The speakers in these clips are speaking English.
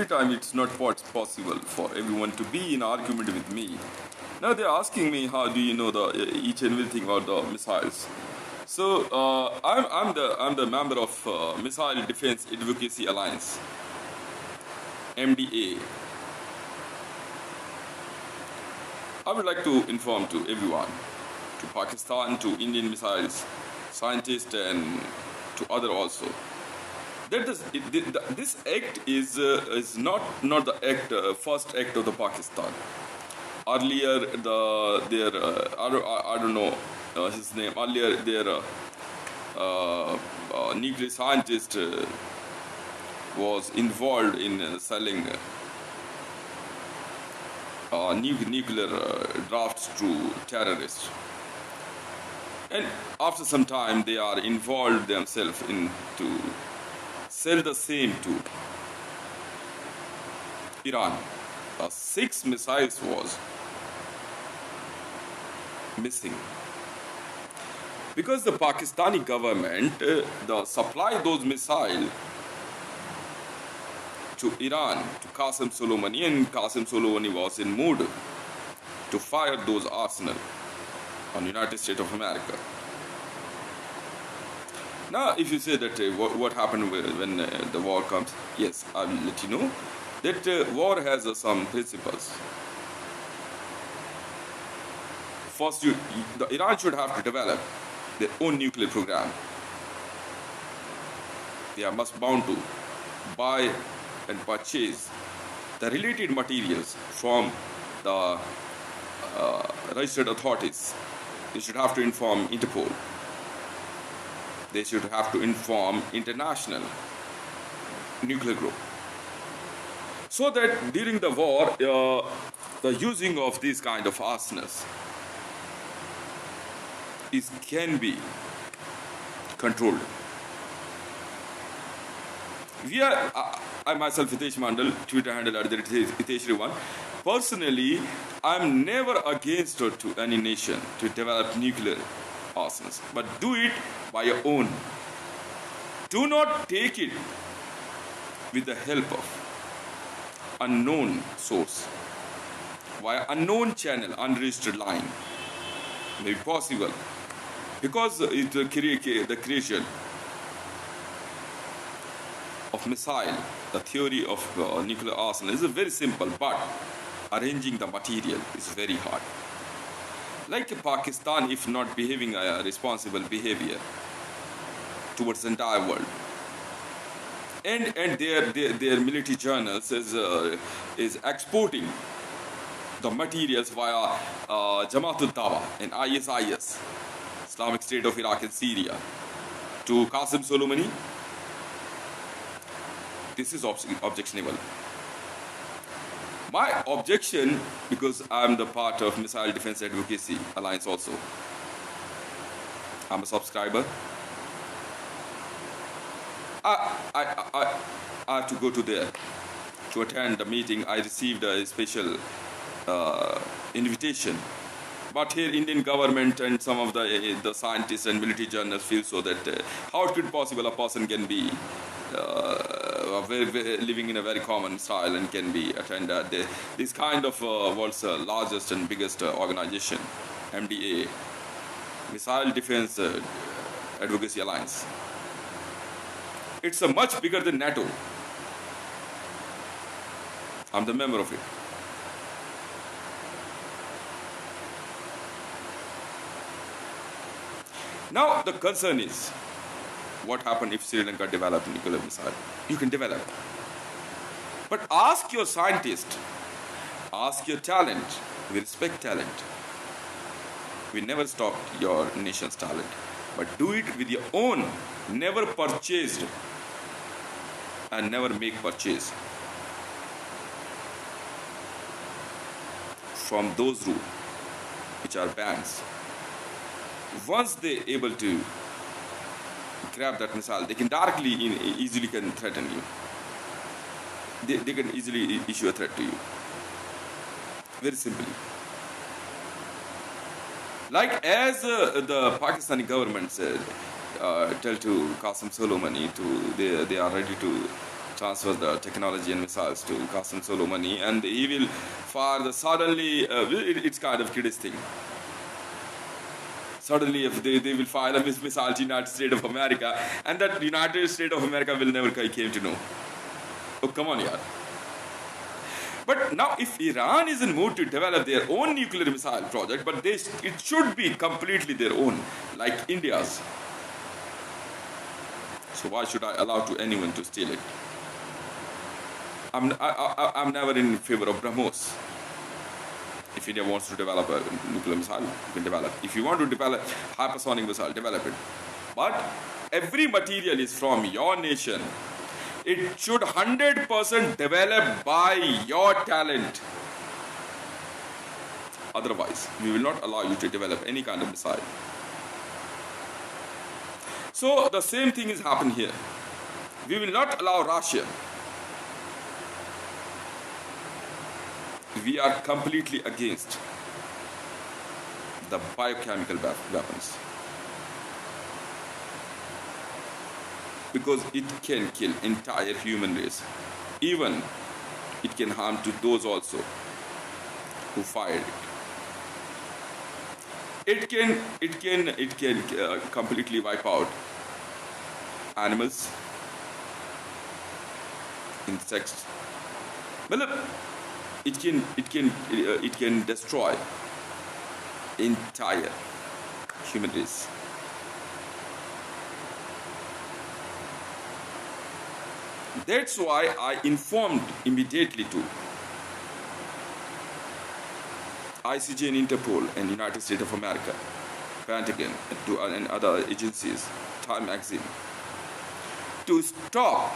every time it's not possible for everyone to be in argument with me. Now they're asking me, how do you know each and everything about the missiles? So I'm the member of Missile Defense Advocacy Alliance, MDAA. I would like to inform to everyone, to Pakistan, to Indian missiles scientists, and to other also, that this act is not the act first act of the Pakistan. Earlier, I don't know his name. Earlier, their nuclear scientist was involved in selling nuclear drafts to terrorists, and after some time, they are involved themselves into sell the same to Iran. 6 missiles was missing because the Pakistani government supplied those missiles to Iran, to Qasem Soleimani, and Qasem Soleimani was in mood to fire those arsenal on the United States of America. Now, if you say that what happened when the war comes, yes, I will let you know that war has some principles. First, Iran should have to develop their own nuclear program. They are must bound to buy and purchase the related materials from the registered authorities. They should have to inform Interpol. They should have to inform international nuclear group, so that during the war, the using of these kind of arsenals can be controlled. I myself, Hitesh Mandal, Twitter handle @Hitesh1. Personally, I'm never against to any nation to develop nuclear arsenals, but do it by your own. Do not take it with the help of unknown source, via unknown channel, unregistered line. May be possible, because the creation of missile, the theory of nuclear arsenal is very simple, but arranging the material is very hard. Like Pakistan, if not behaving a responsible behavior towards the entire world, and their military journals is exporting the materials via Jamaat Dawa and ISIS, Islamic State of Iraq and Syria, to Qasem Soleimani. This is objectionable. My objection, because I'm the part of Missile Defense Advocacy Alliance also. I'm a subscriber. I have to go to there to attend the meeting. I received a special invitation. But here Indian government and some of the scientists and military journals feel so that how it could possible a person can be living in a very common style and can be attended this kind of world's largest and biggest organization, MDAA, Missile Defense Advocacy Alliance. It's much bigger than NATO. I'm the member of it. Now the concern is, what happened if Sri Lanka developed nuclear missile? You can develop. But ask your scientist, ask your talent. We respect talent. We never stop your nation's talent. But do it with your own, never purchased and never make purchase from those routes which are bans. Once they able to grab that missile, they can directly, easily can threaten you. They can easily issue a threat to you. Very simply. Like as the Pakistani government said, tell to Qasem Soleimani they are ready to transfer the technology and missiles to Qasem Soleimani, and he will fire the suddenly, it's kind of kiddish thing. Suddenly, if they will fire a missile to United States of America, and that United States of America will never came to know. Oh, come on, yaar. But now, if Iran is in mood to develop their own nuclear missile project, but it should be completely their own, like India's. So why should I allow to anyone to steal it? I'm never in favor of BrahMos. If India wants to develop a nuclear missile, you can develop. If you want to develop hypersonic missile, develop it. But every material is from your nation. It should 100% developed by your talent. Otherwise, we will not allow you to develop any kind of missile. So the same thing is happening here. We will not allow Russia. We are completely against the biochemical weapons, because it can kill entire human race. Even it can harm to those also who fired it. It can completely wipe out animals, insects. Well, it can destroy entire human race. That's why I informed immediately to ICJ and Interpol and United States of America, Pentagon, and other agencies, Time Magazine, to stop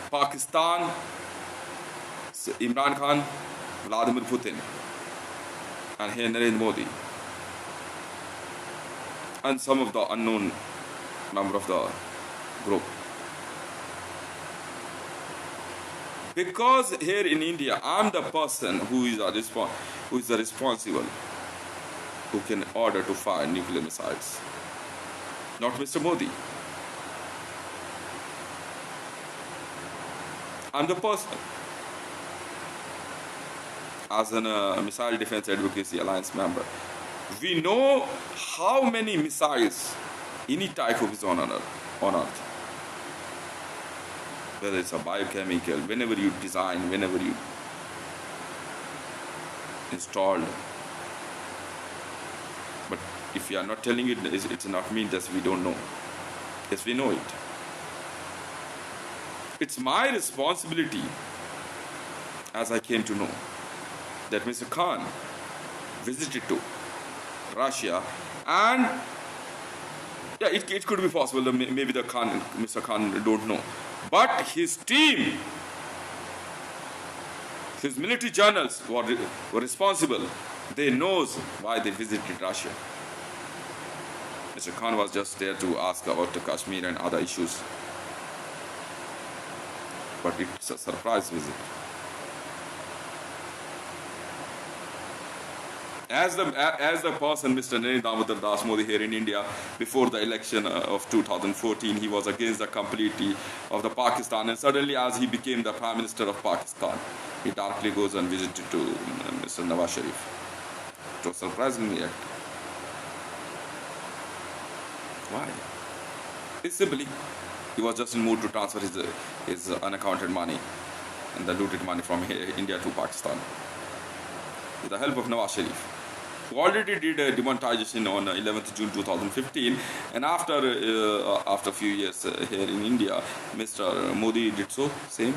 Pakistan, Imran Khan, Vladimir Putin, and here Narendra Modi, and some of the unknown member of the group. Because here in India, I'm the person who is the responsible, who can order to fire nuclear missiles, not Mr. Modi. I'm the person. As a Missile Defense Advocacy Alliance member, we know how many missiles any type of is on Earth. Whether it's a biochemical, whenever you design, whenever you installed. But if we are not telling it, it's not mean that we don't know. Yes, we know it. It's my responsibility, as I came to know, that Mr. Khan visited to Russia, and yeah, it could be possible that maybe Mr. Khan don't know, but his team, his military journals were responsible. They knows why they visited Russia. Mr. Khan was just there to ask about the Kashmir and other issues, but it's a surprise visit. As the person, Mr. Narendra Damodar Das Modi here in India, before the election of 2014, he was against the completely of the Pakistan, and suddenly as he became the Prime Minister of Pakistan, he darkly goes and visited to Mr. Nawaz Sharif. It was surprisingly act. Why? It's simply, he was just in mood to transfer his unaccounted money and the looted money from India to Pakistan with the help of Nawaz Sharif, who already did a demonetization on 11th June 2015, and after a few years here in India, Mr. Modi did so, same.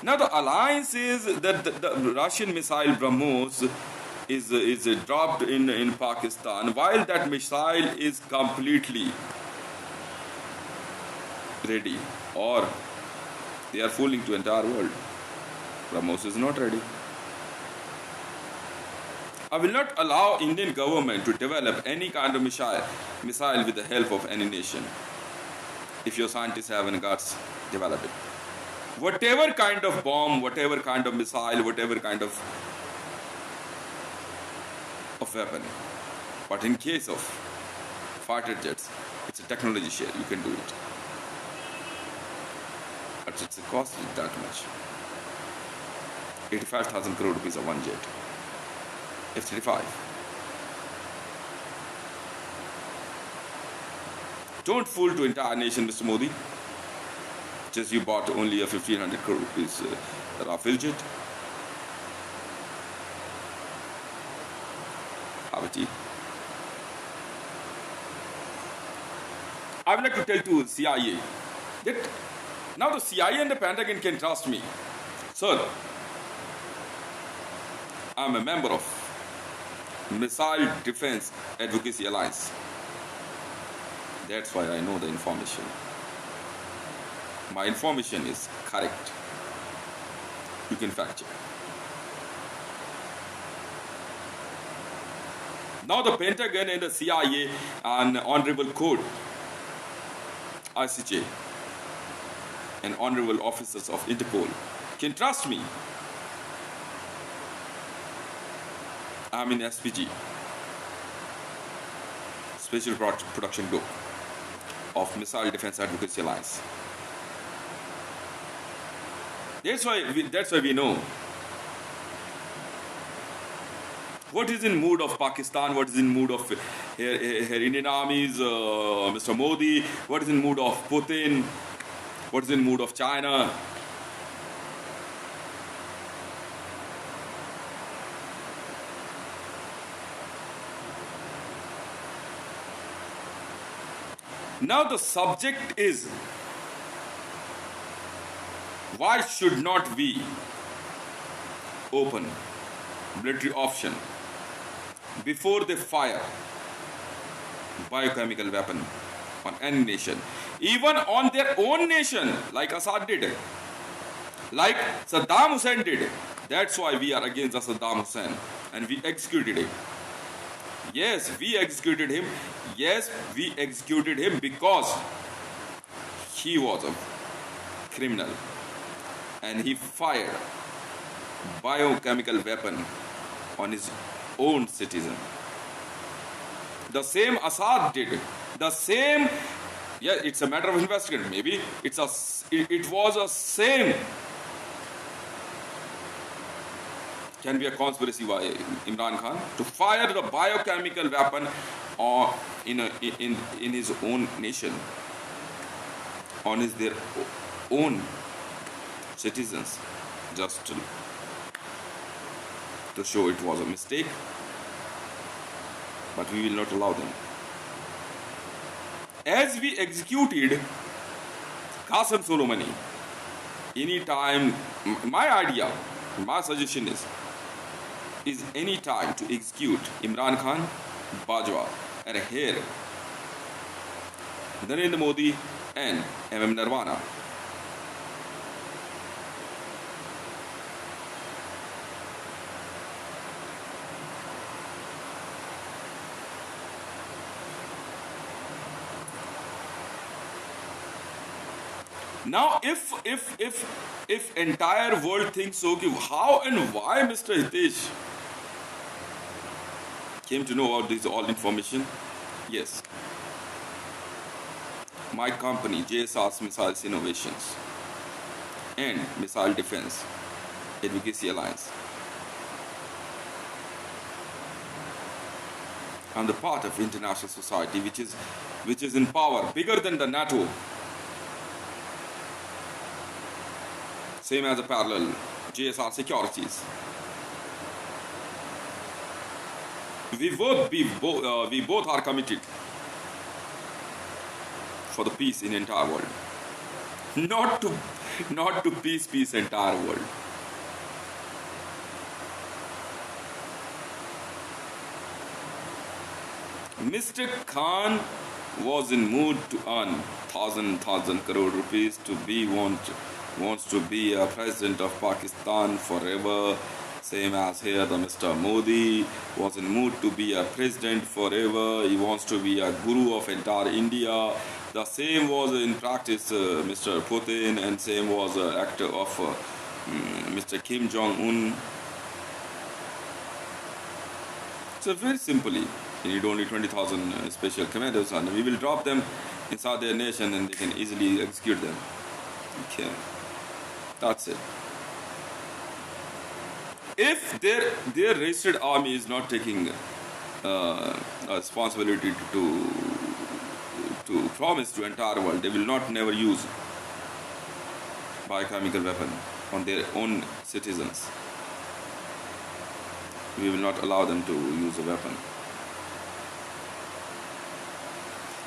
Now the alliance is that the Russian missile BrahMos is dropped in Pakistan, while that missile is completely ready, or they are fooling to entire world. BrahMos is not ready. I will not allow Indian government to develop any kind of missile with the help of any nation. If your scientists have any guts, develop it. Whatever kind of bomb, whatever kind of missile, whatever kind of weapon. But in case of fighter jets, It's a technology share. You can do it. But it's a cost that much. 85,000 crore rupees of one jet. F-35. Don't fool to entire nation, Mr. Modi. Just you bought only a 1,500 crore rupees Rafale jet. Have a tea. I would like to tell to CIA that now the CIA and the Pentagon can trust me. Sir, I'm a member of Missile Defense Advocacy Alliance. That's why I know the information. My information is correct. You can fact check. Now the Pentagon and the CIA and Honorable Court, ICJ, and honorable officers of Interpol can trust me. I'm in SPG, Special Production Group of Missile Defense Advocacy Alliance. That's why we know what is in mood of Pakistan, what is in mood of her Indian armies, Mr. Modi, what is in mood of Putin, what is in mood of China. Now the subject is, why should not we open military option before they fire biochemical weapon on any nation, even on their own nation, like Assad did, like Saddam Hussein did. That's why we are against Saddam Hussein and we executed him. Yes, we executed him. Yes, we executed him because he was a criminal and he fired biochemical weapon on his own citizen. The same Assad did. The same, yeah, it's a matter of investigation. Maybe it was a same. Can be a conspiracy by Imran Khan to fire the biochemical weapon in his own nation, on their own citizens, just to show it was a mistake. But we will not allow them. As we executed Qasem Soleimani, any time, my idea, my suggestion is any time to execute Imran Khan, Bajwa, and here Narendra Modi and Nirvana. Now, if entire world thinks so, how and why Mr. Hitesh came to know about this all information? Yes, my company JSR's Missiles Innovations and Missile Defense Advocacy Alliance, I'm the part of international society which is in power, bigger than the NATO. Same as a parallel JSR Securities. We both are committed for the peace in the entire world. Not to peace entire world. Mr. Khan was in mood to earn 1,000 crore rupees wants to be a president of Pakistan forever. Same as here, the Mr. Modi was in mood to be a president forever. He wants to be a guru of entire India. The same was in practice Mr. Putin, and same was actor of Mr. Kim Jong-un. So very simply, You need only 20,000 special commandos, and we will drop them inside their nation, and they can easily execute them. Okay, that's it. If their registered army is not taking a responsibility to promise to entire world, they will not never use biochemical weapon on their own citizens. We will not allow them to use a weapon.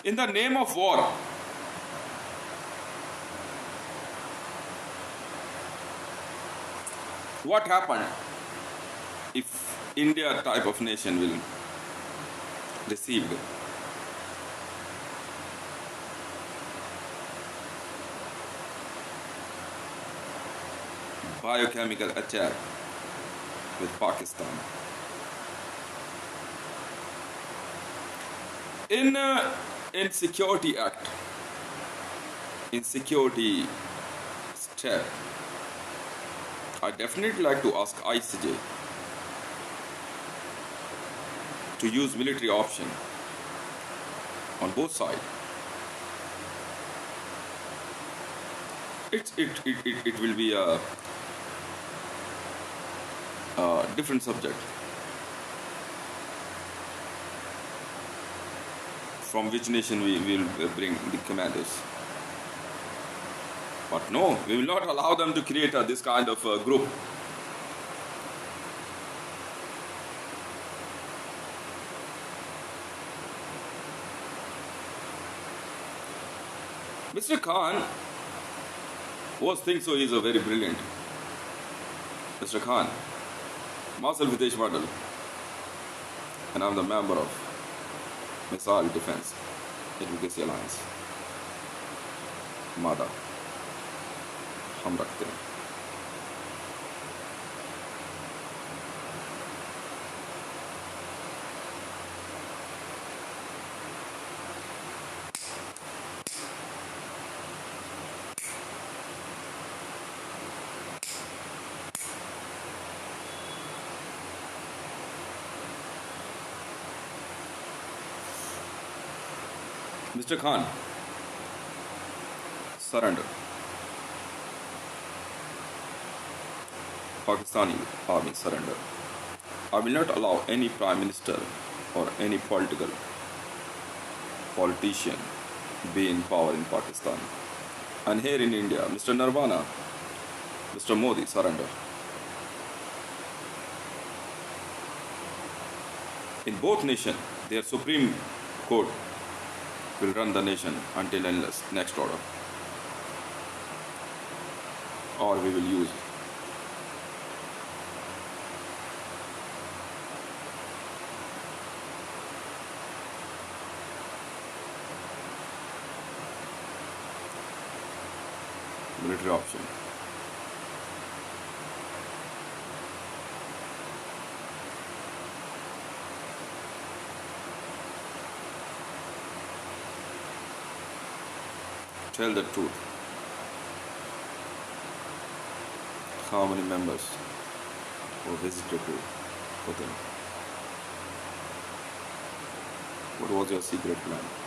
In the name of war, what happened if India type of nation will receive biochemical attack with Pakistan? In Security Act, in security step, I definitely like to ask ICJ to use military option on both sides. It will be a different subject from which nation we will bring the commandos. But no, we will not allow them to create this kind of group. Mr. Khan was think so, he is a very brilliant. Mr. Khan, Marshal Videsh Model, and I'm the member of Missile Defense Advocacy Alliance. मादा हम रखते हैं. Mr. Khan, surrender. Pakistani army surrender. I will not allow any prime minister or any politician be in power in Pakistan. And here in India, Mr. Nirvana, Mr. Modi, surrender. In both nations, their Supreme Court will run the nation until endless next order. Or we will use military option. Tell the truth. How many members were visited to Hotel? What was your secret plan?